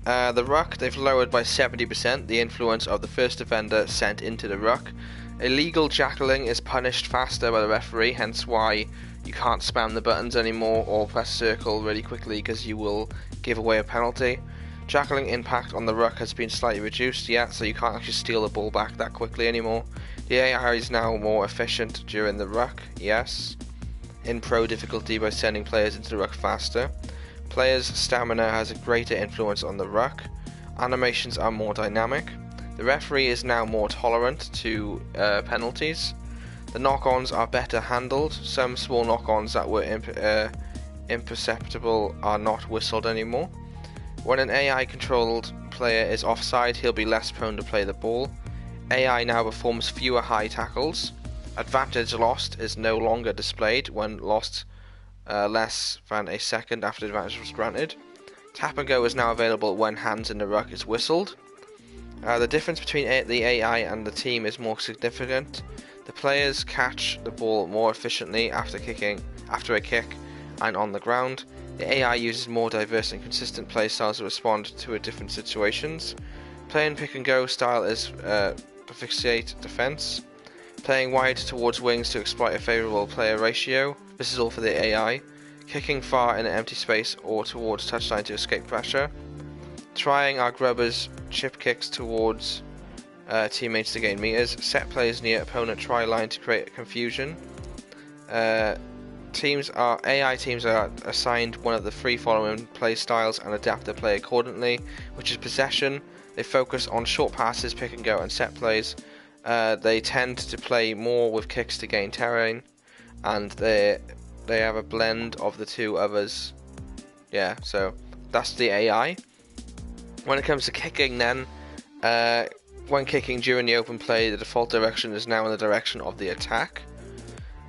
The ruck, they've lowered by 70% the influence of the first defender sent into the ruck. Illegal jackling is punished faster by the referee, hence why you can't spam the buttons anymore or press circle really quickly because you will give away a penalty. Jackling impact on the ruck has been slightly reduced, yeah, so you can't actually steal the ball back that quickly anymore. The AI is now more efficient during the ruck, yes. In pro difficulty by sending players into the ruck faster. Players' stamina has a greater influence on the ruck. Animations are more dynamic. The referee is now more tolerant to penalties. The knock-ons are better handled. Some small knock-ons that were imperceptible are not whistled anymore. When an AI-controlled player is offside, he'll be less prone to play the ball. AI now performs fewer high tackles. Advantage lost is no longer displayed when lost less than a second after advantage was granted. Tap and go is now available when hands in the ruck is whistled. The difference between the AI and the team is more significant. The players catch the ball more efficiently after a kick and on the ground. The AI uses more diverse and consistent play styles to respond to different situations. Playing pick and go style is asphyxiate defense. Playing wide towards wings to exploit a favourable player ratio. This is all for the AI. Kicking far in an empty space or towards touchline to escape pressure. Trying our grubbers chip kicks towards teammates to gain meters. Set plays near opponent try line to create confusion. AI teams are assigned one of the three following play styles and adapt their play accordingly, which is possession. They focus on short passes, pick and go, and set plays. They tend to play more with kicks to gain terrain, and they have a blend of the two others. Yeah, so that's the AI. When it comes to kicking then, when kicking during the open play, the default direction is now in the direction of the attack.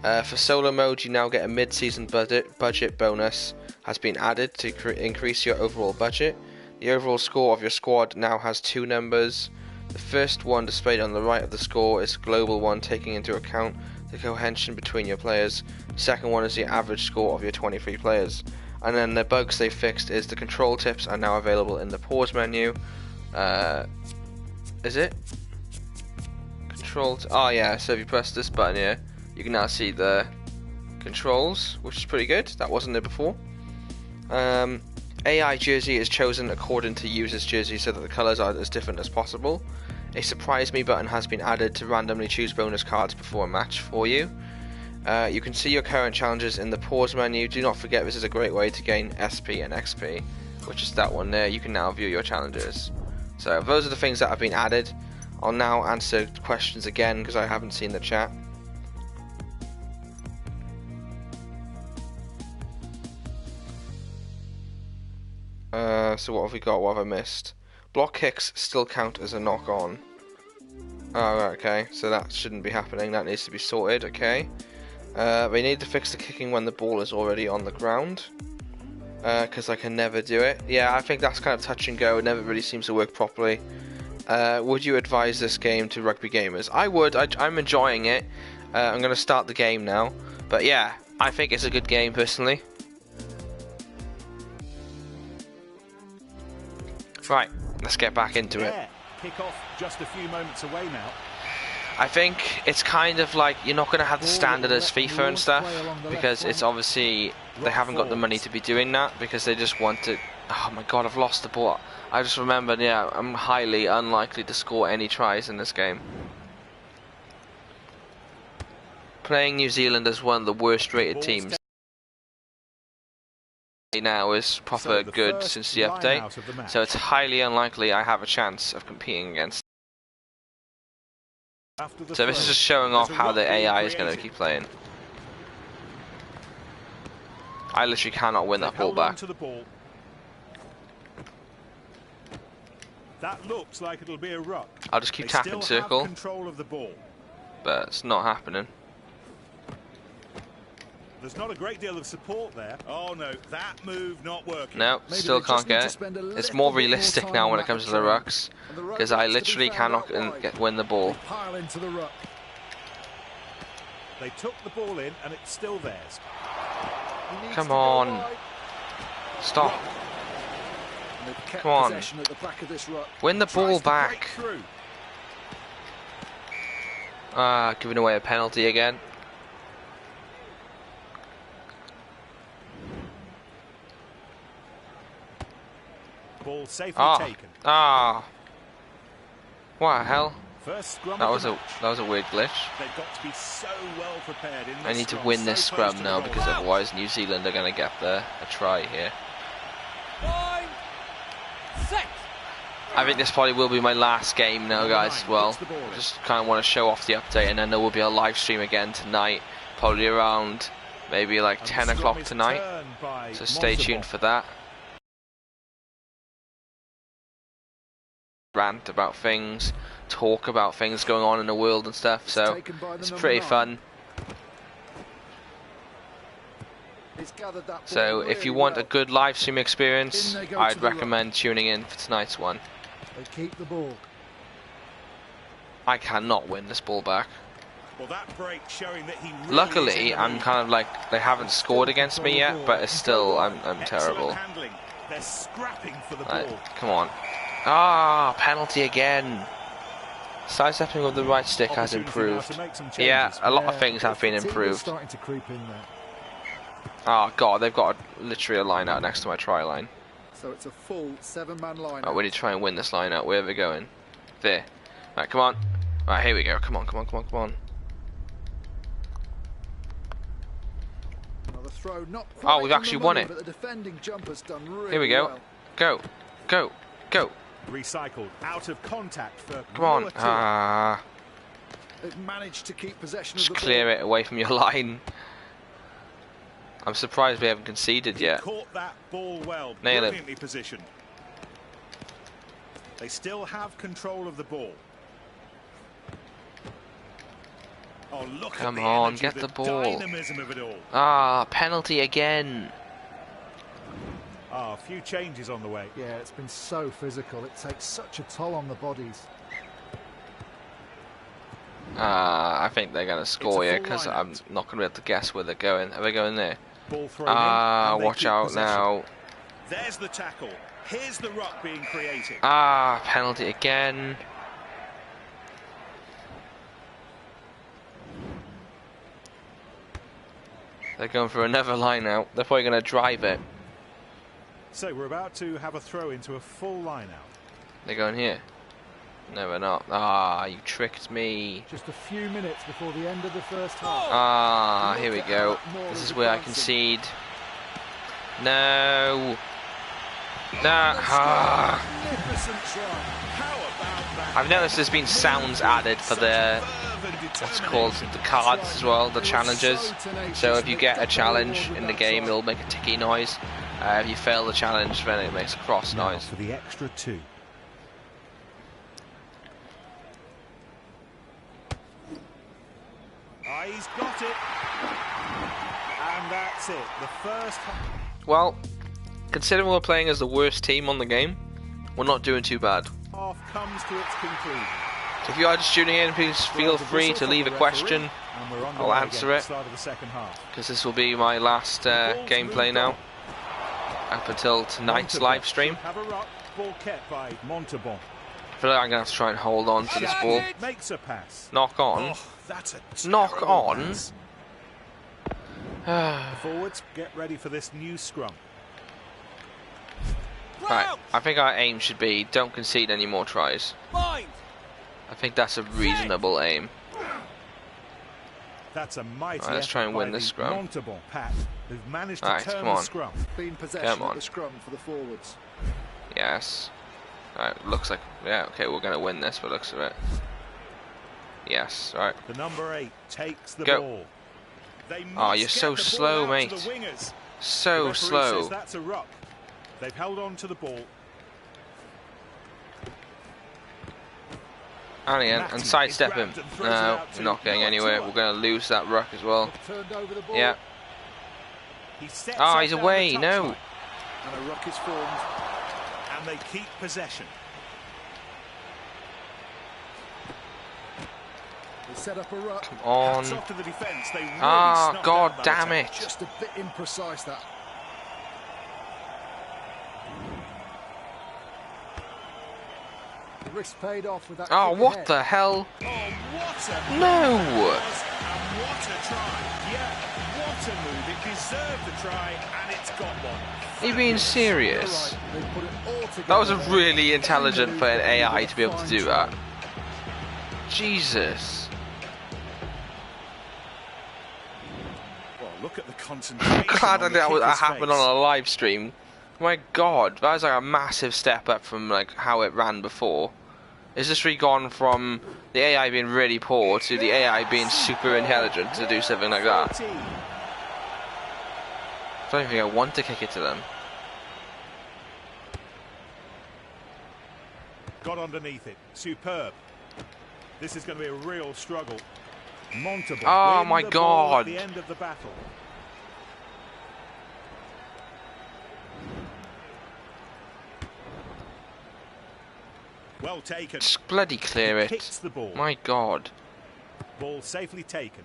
For solo mode, you now get a mid-season budget bonus has been added to increase your overall budget. The overall score of your squad now has two numbers. The first one displayed on the right of the score is a global one, taking into account the cohesion between your players. The second one is the average score of your 23 players. And then the bugs they fixed is the control tips are now available in the pause menu. Is it? Oh yeah, so if you press this button here, you can now see the controls, which is pretty good. That wasn't there before. AI jersey is chosen according to user's jersey so that the colours are as different as possible. A surprise me button has been added to randomly choose bonus cards before a match for you. You can see your current challenges in the pause menu. Do not forget this is a great way to gain SP and XP, which is that one there. You can now view your challenges. So those are the things that have been added. I'll now answer questions again because I haven't seen the chat. So what have we got? What have I missed? Block kicks still count as a knock on. Oh, right, okay, so that shouldn't be happening. That needs to be sorted, okay. They need to fix the kicking when the ball is already on the ground. Because I can never do it. Yeah, I think that's kind of touch and go. It never really seems to work properly. Would you advise this game to rugby gamers? I would. I'm enjoying it. I'm going to start the game now. But yeah, I think it's a good game personally. Right, let's get back into it. Kick off just a few moments away now. I think it's kind of like you're not going to have the standard as FIFA and stuff because it's obviously they haven't got the money to be doing that because they just want to. Oh my god, I've lost the ball. I just remembered, yeah, I'm highly unlikely to score any tries in this game. Playing New Zealand as one of the worst rated teams now is proper good since the update, so it's highly unlikely I have a chance of competing against. So this is just showing off how the AI is going to keep playing. I literally cannot win that ball back. That looks like it'll be a ruck. I'll just keep tapping circle, control of the ball. But it's not happening. There's not a great deal of support there. Oh no, that move not working. No, still can't get it. It's more realistic now when it comes to the rucks, because I literally cannot win the ball. They took the ball in and it's still theirs. Come on. Stop. Come on. Win the ball back. Giving away a penalty again. Ball safely taken. What the hell? First scrum that was a weird glitch. They've got to be so well prepared in this I need to win this scrum now because otherwise New Zealand are going to get a try here. 9, 6. I think this probably will be my last game now, guys. Well, just kind of want to show off the update, and then there will be a live stream again tonight, probably around maybe like 10 o'clock tonight. So stay tuned for that. Rant about things, talk about things going on in the world and stuff, so it's pretty fun. So if you want a good live stream experience, I'd recommend tuning in for tonight's one. They keep the ball. I cannot win this ball back. Well, that break showing that he really luckily I'm kind of like, they haven't scored against me yet, but it's still I'm terrible. They're scrapping for the ball. Come on. Penalty again. Sidestepping with the right stick has improved. Yeah, a lot of things have been improved. Oh god, they've got literally a line out next to my try line. So it's a full 7-man line. Right, we need to try and win this line out. Where are we going? There. Right, come on. Right, here we go. Come on, come on, come on, come on. Another throw, not quite we've actually won it. But the defending jumper's done really here we go. Well. Go. Go. Go. Recycled out of contact for come on. They've managed to keep possession just of the clear ball. it away from your line. I'm surprised we haven't conceded yet. Caught that ball well. Nail it. Brilliantly positioned. They still have control of the ball. Oh, look come at the on, energy, get the ball. Dynamism of it all. Penalty again. A few changes on the way. Yeah, it's been so physical. It takes such a toll on the bodies. I think they're going to score here because I'm not going to be able to guess where they're going. Are they going there? Ball thrown in, watch out now. There's the tackle. Here's the ruck being created. Penalty again. They're going for another line out. They're probably going to drive it. So we're about to have a throw into a full line out. They're going here. No, we're not. Ah, you tricked me. Just a few minutes before the end of the first half. Ah, here we go. This is where I concede. No. No. Ah. I've noticed there's been sounds added for the what's called the cards as well, the challenges. So if you get a challenge in the game, it'll make a ticky noise. If you fail the challenge, then it makes a cross noise. For the extra 2. He's got it. And that's it. The first. Well, considering we're playing as the worst team on the game, we're not doing too bad. Half comes to its conclusion. So if you are just tuning in, please feel free to leave a question. I'll answer it, because this will be my last gameplay now, up until tonight's live stream. I feel like I'm going to have to try and hold on to this ball. Knock on. Knock on. Forwards, get ready for this new scrum. Right, I think our aim should be don't concede any more tries. I think that's a reasonable aim. That's a mighty right, let's try and win this scrum. Alright, come on. Come on. For the forwards. Yes. Alright, looks like, yeah, okay, we're going to win this, but looks of it. Yes, alright. The number 8 takes the Go. ball. Oh, you're so slow, mate. So slow. That's a ruck. They've held on to the ball. And sidestep him. No, we're not getting anywhere. We're going to lose that ruck as well. Yeah. Oh, he's away. No. And a ruck is formed. And they keep possession. They set up a ruck. Come on. To the defense. They really God damn it. Just a bit imprecise, that. The risk paid off with that. Oh, what the hell? Oh, what a no. What a try. Yeah, what a move. It deserved the try, and it's got one. Are you being serious? That was a really intelligent for an AI to be able to do that. Jesus. Well, look at the concentration. I'm glad that happened on a live stream. My God, that was like a massive step up from like how it ran before. It's just really gone from the AI being really poor to the AI being super intelligent to do something like that. I don't think I want to kick it to them. Got underneath it. Superb. This is going to be a real struggle. Montalban. Oh my God. At the end of the battle. Well taken. Just bloody clear it. Kicks the ball. My God. Ball safely taken.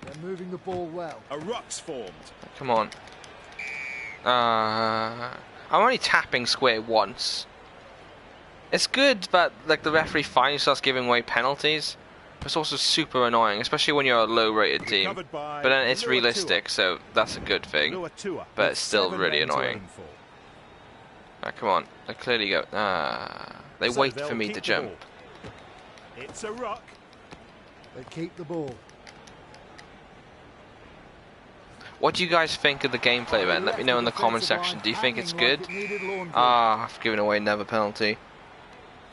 They're moving the ball well. A ruck's formed. Come on. I'm only tapping square once. It's good, but like the referee finally starts giving away penalties. It's also super annoying, especially when you're a low-rated team. But then it's realistic, so that's a good thing. But it's still really annoying. Right, come on. They clearly go. They wait for me to jump. It's a ruck. They keep the ball. What do you guys think of the gameplay then? Let me know in the comment section. Do you think it's good? I've given away another penalty.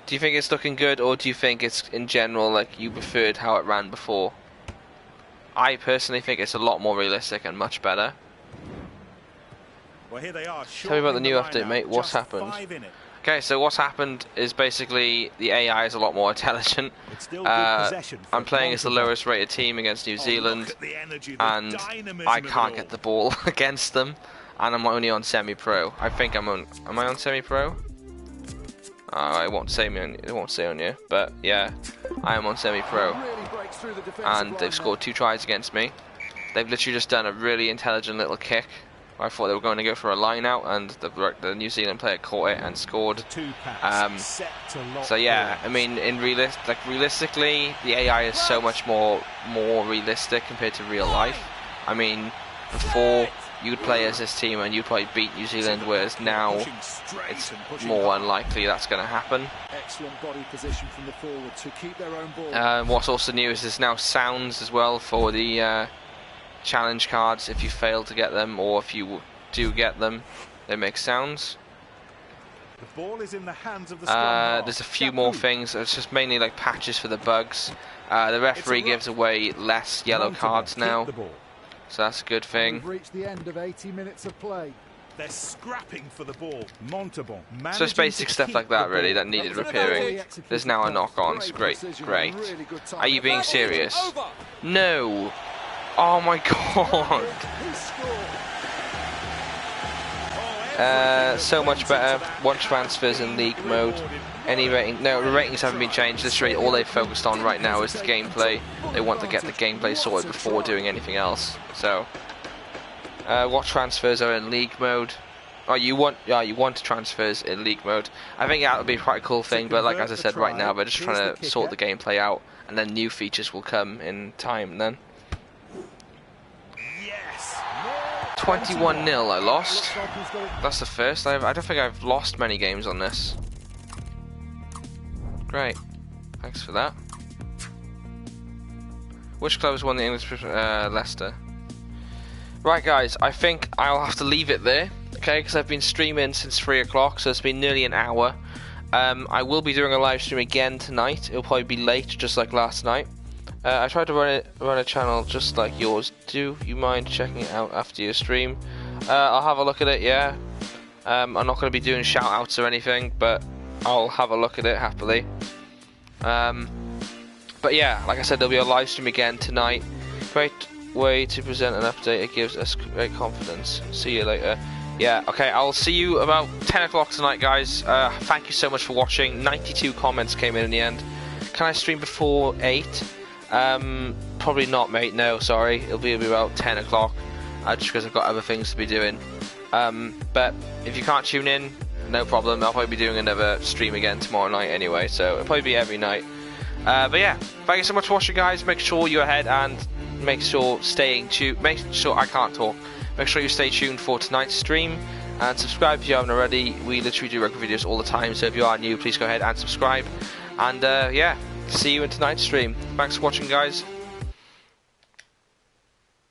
Do you think it's looking good, or do you think it's in general like you preferred how it ran before? I personally think it's a lot more realistic and much better. Well, here they are. Tell me about the new update, mate. What's happened? Okay, so what's happened is basically the AI is a lot more intelligent. I'm playing as the lowest rated team against New Zealand, and I can't get the ball against them, and I'm only on semi-pro. I think am I on semi-pro? It won't say on you, but yeah, I am on semi-pro, and they've scored 2 tries against me. They've literally just done a really intelligent little kick. I thought they were going to go for a line out, and the New Zealand player caught it and scored. So yeah, I mean, realistically, the AI is so much more realistic compared to real life. I mean, before you'd play as this team and you'd probably beat New Zealand, whereas now it's more unlikely that's going to happen. Excellent body position from the forward to keep their own ball. What's also new is there's now sounds as well for the challenge cards. If you fail to get them, or if you do get them, they make sounds. The ball is in the hands of the scrum half. There's a few more things. It's just mainly like patches for the bugs. The referee gives away less yellow cards now, so that's a good thing. We've reached the end of 80 minutes of play. They're scrapping for the ball. Montalban. So it's basic stuff like that really that needed repairing. There's now a knock-on. It's great, great. Are you being serious? No. Oh my god. So much better. One transfers in league mode. Any rating? No, the ratings haven't been changed. Literally, all they've focused on right now is the gameplay. They want to get the gameplay sorted before doing anything else. So, what transfers are in league mode? Oh, you want transfers in league mode. I think that would be quite a cool thing. But like as I said, right now they're just trying to sort the gameplay out, and then new features will come in time. Then. 21-0 I lost. That's the first. I don't think I've lost many games on this. Great. Thanks for that. Which club has won the English? Leicester. Right guys, I think I'll have to leave it there. Okay, because I've been streaming since 3 o'clock, so it's been nearly an hour. I will be doing a live stream again tonight. It'll probably be late, just like last night. I tried to run a channel just like yours. Do you mind checking it out after your stream? I'll have a look at it, yeah. I'm not going to be doing shout outs or anything, but I'll have a look at it happily. But yeah, like I said, there'll be a live stream again tonight. Great way to present an update. It gives us great confidence. See you later. Yeah, okay, I'll see you about 10 o'clock tonight, guys. Thank you so much for watching. 92 comments came in the end. Can I stream before 8? Probably not, mate. No, sorry. It'll be about 10 o'clock, just because I've got other things to be doing. But if you can't tune in, no problem. I'll probably be doing another stream again tomorrow night anyway, so it'll probably be every night. But yeah, thank you so much for watching, guys. Make sure you're ahead and make sure staying tuned. Make sure I can't talk. Make sure you stay tuned for tonight's stream and subscribe if you haven't already. We literally do rugby videos all the time, so if you are new, please go ahead and subscribe. And yeah. See you in tonight's stream. Thanks for watching, guys.